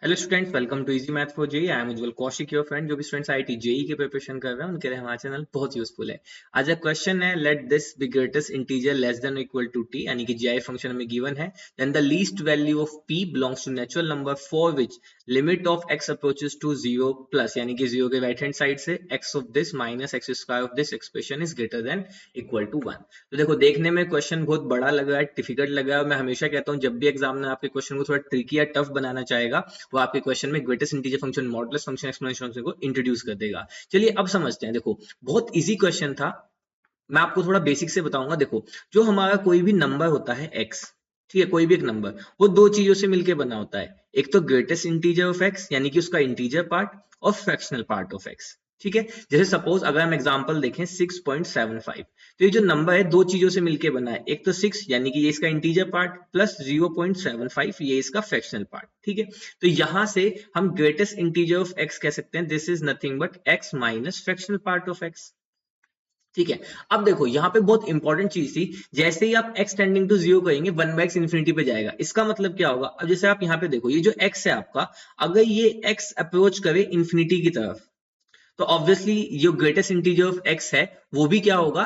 Hello students, welcome to easy math for JEE. I am Ujjwal Kaushik, your friend. जो भी students IIT JEE के preparation कर रहे हैं उनके लिए हमारा चैनल बहुत यूजफुल है। आज का क्वेश्चन है, let this be greatest integer less than equal to t, यानी कि जीआई फंक्शन हमें गिवन है। Then the least value of p belongs to natural number for which limit of x approaches to zero plus, यानी कि zero के right hand side से x of this minus x square of this expression is greater than equal to 1। तो देखो, देखने में question बहुत बड़ा लग रहा है, डिफिकल्ट लग रहा है। मैं हमेशा कहता हूँ जब भी एग्जाम में आपके क्वेश्चन को थोड़ा ट्रिकी या टफ बनाना चाहेगा, वो आपके क्वेश्चन में greatest integer function, modulus function, exponential function को इंट्रोड्यूस कर देगा। चलिए अब समझते हैं। देखो, बहुत इजी क्वेश्चन था। मैं आपको थोड़ा बेसिक से बताऊंगा। देखो, जो हमारा कोई भी नंबर होता है x, ठीक है, कोई भी एक नंबर, वो दो चीजों से मिलकर बना होता है। एक तो ग्रेटेस्ट इंटीजर ऑफ x, यानी कि उसका इंटीजर पार्ट, और फ्रैक्शनल पार्ट ऑफ x। ठीक है, जैसे सपोज अगर हम एग्जांपल देखें 6.75, तो ये जो नंबर है दो चीजों से मिलकर बना है। एक तो 6, यानी कि ये इसका इंटीजर पार्ट, प्लस 0.75, ये इसका फ्रैक्शनल पार्ट। ठीक है, तो यहां से हम ग्रेटेस्ट इंटीजर ऑफ x कह सकते हैं, this is nothing but x minus fractional part of x। ठीक है, अब देखो यहाँ पे बहुत इंपॉर्टेंट चीज थी। जैसे ही आप x टेंडिंग टू जीरो करेंगे, 1/x इंफिनिटी पे जाएगा। इसका मतलब क्या होगा? अब जैसे आप यहाँ पे देखो, ये जो x है आपका, अगर ये x अप्रोच करे इंफिनिटी की तरफ, तो ऑब्वियसली जो ग्रेटेस्ट इंटीजर ऑफ x है वो भी क्या होगा,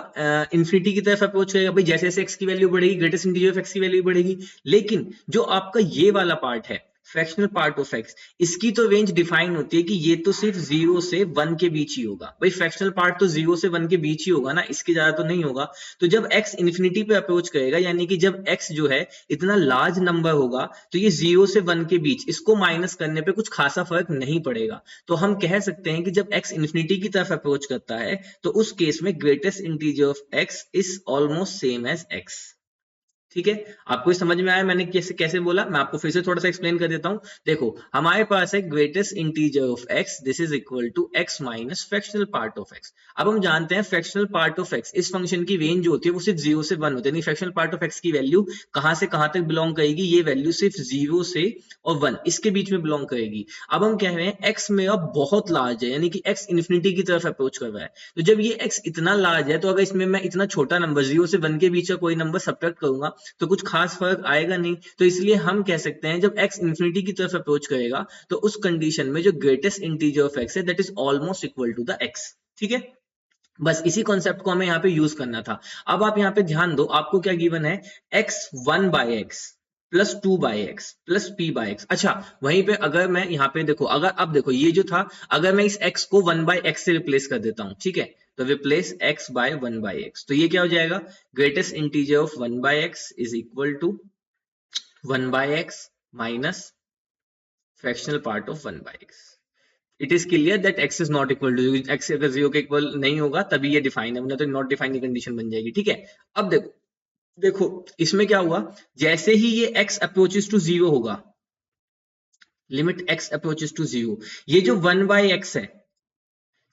इंफिनिटी की तरफ अप्रोच करेगा। भाई जैसे जैसे x की वैल्यू बढ़ेगी, ग्रेटेस्ट इंटीजर ऑफ x की वैल्यू बढ़ेगी। लेकिन जो आपका ये वाला पार्ट है, फ्रैक्शनल पार्ट ऑफ x, इसकी तो रेंज डिफाइन होती है कि ये तो सिर्फ 0 से 1 के बीच ही होगा। भाई फ्रैक्शनल पार्ट तो 0 से 1 के बीच ही होगा ना, इसके ज्यादा तो नहीं होगा। तो जब x इंफिनिटी पे अप्रोच करेगा, यानी कि जब x जो है इतना लार्ज नंबर होगा, तो ये 0 से 1 के बीच, इसको माइनस करने पे कुछ खासा फर्क नहीं पड़ेगा। तो हम कह सकते हैं कि जब x इंफिनिटी की तरफ अप्रोच करता है, तो उस केस में greatest integer of x is almost same as x। ठीक है, आपको समझ में आया मैंने कैसे कैसे बोला? मैं आपको फिर से थोड़ा सा एक्सप्लेन कर देता हूं। देखो, हमारे पास है greatest integer of x, this is equal to x minus fractional part of x। अब हम जानते हैं फ्रैक्शनल पार्ट ऑफ x, इस फंक्शन की रेंज जो होती है वो सिर्फ 0 से 1 होती है। यानी फ्रैक्शनल पार्ट ऑफ x की वैल्यू कहां से कहां तक बिलोंग करेगी? ये वैल्यू सिर्फ 0 से और 1, इसके बीच में बिलोंग करेगी। अब हम कह रहे हैं x मेरा बहुत लार्ज है, यानी कि x इंफिनिटी की तरफ अप्रोच कर रहा है। तो जब ये x इतना लार्ज है, तो अगर इसमें मैं इतना छोटा नंबर 0 से 1 के बीच का कोई नंबर सब्ट्रैक्ट करूंगा, तो कुछ खास फर्क आएगा नहीं। तो इसलिए हम कह सकते हैं जब x इंफिनिटी की तरफ अप्रोच करेगा, तो उस कंडीशन में जो ग्रेटेस्ट इंटीजर ऑफ x है, that is almost equal to the x। ठीक है, बस इसी कॉन्सेप्ट को हमें यहाँ पे यूज करना था। अब आप यहाँ पे ध्यान दो, आपको क्या गिवन है? x 1/x plus 2/x plus p/x। अच्छा, वहीं पे अगर मैं यहाँ पे देखो, अगर अब देखो ये जो था, अगर मैं इस x को 1/x से रिप्लेस कर देता हूँ, ठीक है, तो रिप्लेस x बाय 1/x, तो ये क्या हो जाएगा? Greatest integer of 1/x is equal to 1/x minus fractional part of 1/x। It is clear that x is not equal to, x अगर 0 के इक्वल नहीं होगा तभी ये डिफाइन है, वरना तो नॉट डिफाइन की कंडीशन बन जाएगी। ठीक है, अब देखो, देखो इसमें क्या हुआ? जैसे ही ये x अप्रोचेस टू 0 होगा, लिमिट x अप्रोचेस टू 0, ये जो 1/x है,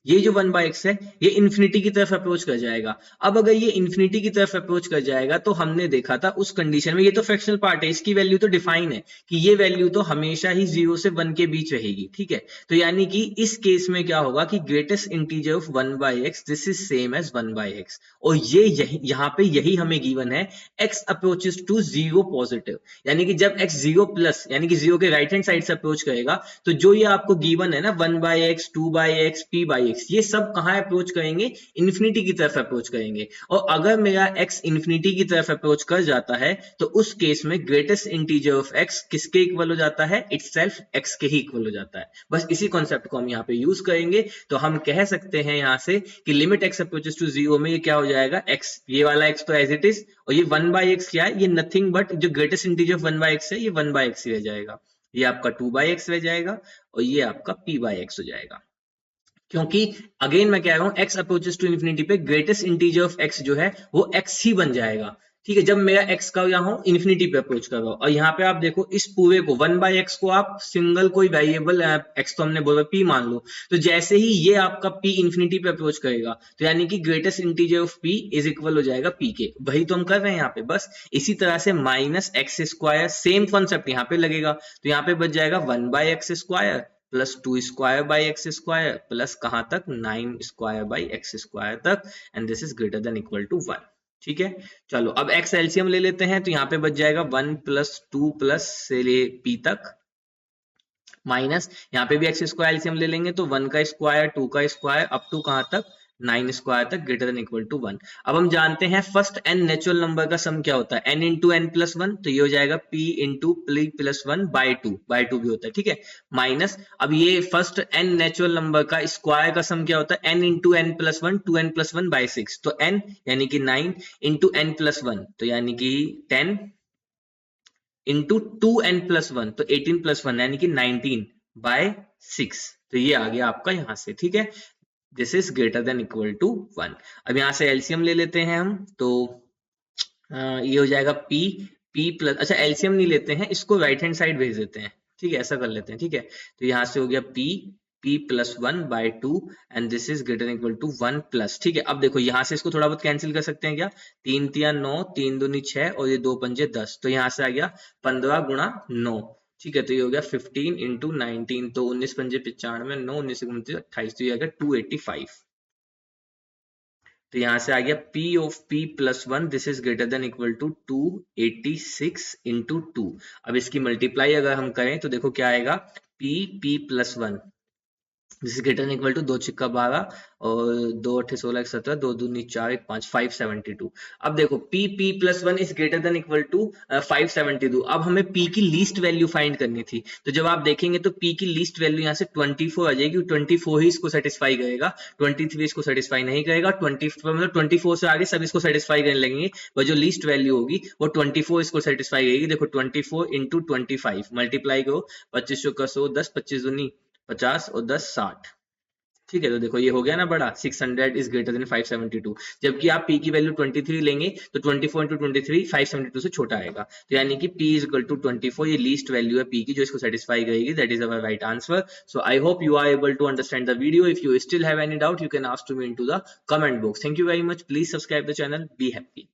ये जो 1/x है, ये इंफिनिटी की तरफ अप्रोच कर जाएगा। अब अगर ये इंफिनिटी की तरफ अप्रोच कर जाएगा, तो हमने देखा था उस कंडीशन में, ये तो फ्रैक्शनल पार्ट है, इसकी वैल्यू तो डिफाइन है कि ये वैल्यू तो हमेशा ही 0 से 1 के बीच रहेगी। ठीक है, तो यानी कि इस केस में क्या होगा कि greatest integer of 1/x, this is same as 1/x। और ये यहाँ पे यही हमें गिवन है, x अप्रोचेस टू 0 पॉजिटिव, यानी कि जब x 0 प्लस, यानी कि 0 के राइट हैंड साइड से अप्रोच करेगा, तो जो ये आपको गिवन है ना 1/x 2/x p/x, ये सब कहां अप्रोच करेंगे? इंफिनिटी की तरफ अप्रोच करेंगे। और अगर मेरा x इंफिनिटी की तरफ अप्रोच कर जाता है, तो उस केस में ग्रेटेस्ट इंटीजर ऑफ x किसके इक्वल हो जाता है? इटसेल्फ x के ही इक्वल हो जाता है। बस इसी कॉन्सेप्ट को हम यहाँ पे यूज करेंगे। तो हम कह सकते हैं यहाँ से कि लिमिट x अप्रोचेस टू 0 में ये क्या हो जाएगा? x, ये वाला x तो एज इट इज, और ये 1/x क्या है? ये नथिंग बट जो ग्रेटेस्ट इंटीजर ऑफ 1/x है, ये 1/x ही रह जाएगा। ये आपका 2/x रह जाएगा, और ये आपका p/x हो जाएगा। क्योंकि अगेन मैं कह रहा हूं, x अप्रोचेस टू इंफिनिटी पे ग्रेटेस्ट इंटीजर ऑफ x जो है वो x ही बन जाएगा। ठीक है, जब मेरा x का यहां इंफिनिटी पे अप्रोच कर रहा हूं। और यहाँ पे आप देखो, इस पूरे को 1/x को आप सिंगल कोई वेरिएबल x तो हमने बोला p मान लो, तो जैसे ही ये आपका p इंफिनिटी पे अप्रोच करेगा, तो यानी कि greatest integer of p is equal हो जाएगा p के। वही तो हम कर रहे हैं यहाँ पे। बस इसी तरह से minus x square, same concept यहाँ पे लगेगा, तो यहाँ पे बच जाएगा 1/x square plus 2 square by x square plus कहां तक? 9 स्क्वायर बाई एक्स स्क्वायर तक, and this is greater than equal to 1। ठीक है, चलो अब x एलसीएम ले लेते हैं, तो यहाँ पे बच जाएगा 1 प्लस 2 प्लस से ले p तक, माइनस यहाँ पे भी एक्स स्क्वायर एलसीएम ले लेंगे तो 1 का स्क्वायर 2 का स्क्वायर अप टू कहां तक 9 स्क्वायर तक ग्रेटर देन इक्वल टू 1। अब हम जानते हैं फर्स्ट एन नेचुरल नंबर का सम क्या होता है, n into n plus one, तो ये हो जाएगा p into p plus one by two भी होता है, ठीक है। माइनस अब ये फर्स्ट n नेचुरल नंबर का स्क्वायर का सम क्या होता है, n into n plus one 2n plus one by 6, तो n यानी कि 9 इंटू एन प्लस वन तो यानी कि 10 इंटू 2n प्लस वन तो 18 प्लस वन यानी कि 19 बाय 6, तो ये आ गया आपका यहां से, ठीक है। This is greater than equal to 1। अब यहां से एलसीएम ले लेते हैं हम, तो ये हो जाएगा p प्लस, अच्छा एलसीएम नहीं लेते हैं, इसको राइट हैंड साइड भेज देते हैं, ठीक है, ऐसा कर लेते हैं, ठीक है। तो यहां से हो गया p plus one by two and this is greater than equal to 1 plus, ठीक है। अब देखो यहां से इसको थोड़ा बहुत कैंसिल कर सकते हैं क्या, 3 तिया 9, 3 दूनी 6 और ये 2 पंजे 10, तो यहां से आ गया 15 गुणा 9, ठीक है। तो ये हो गया 15 इंटू 19, तो 19 पंजे 95, 9 19 28, तो ये आ गया 285। तो यहां से आ गया p of p plus one this is greater than equal to 286 into 2। अब इसकी मल्टीप्लाई अगर हम करें तो देखो क्या आएगा, p plus one this is greater than equal to 2 छिक्का 12 और 2 अट्ठे 16 17 2 दूनी 4 1 5 572। अब देखो p plus one is greater than equal to 572। अब हमें p की लीस्ट वैल्यू फाइंड करनी थी, तो जब आप देखेंगे तो p की लीस्ट वैल्यू यहाँ से 24 आ जाएगी, 24 ही इसको सेटिस्फाई करेगा, 23 इसको सेटिस्फाई नहीं करेगा, 24 मतलब 24 से आगे सब इसको सेटिस्फाई करने लगेंगे, और जो लीस्ट वैल्यू होगी वो 24 इसको सेटिस्फाई करेगी। देखो 24 इंटू 25 मल्टीप्लाई करो, 25 का 100 10 25 दूनी 50 और 10 60, ठीक है। तो देखो ये हो गया ना बड़ा, 600 इज ग्रेटर देन 572। जबकि आप p की वैल्यू 23 लेंगे तो 24 इंटू 23 572 से छोटा आएगा, तो यानी कि p इज इक्वल टू 24, ये लीस्ट वैल्यू है p की जो इसको सेटिस्फाई करेगी, that is our right answer. So I hope you are able to understand the video. If you still have any doubt you can ask to me into the comment box. Thank you very much, please subscribe the channel, be happy.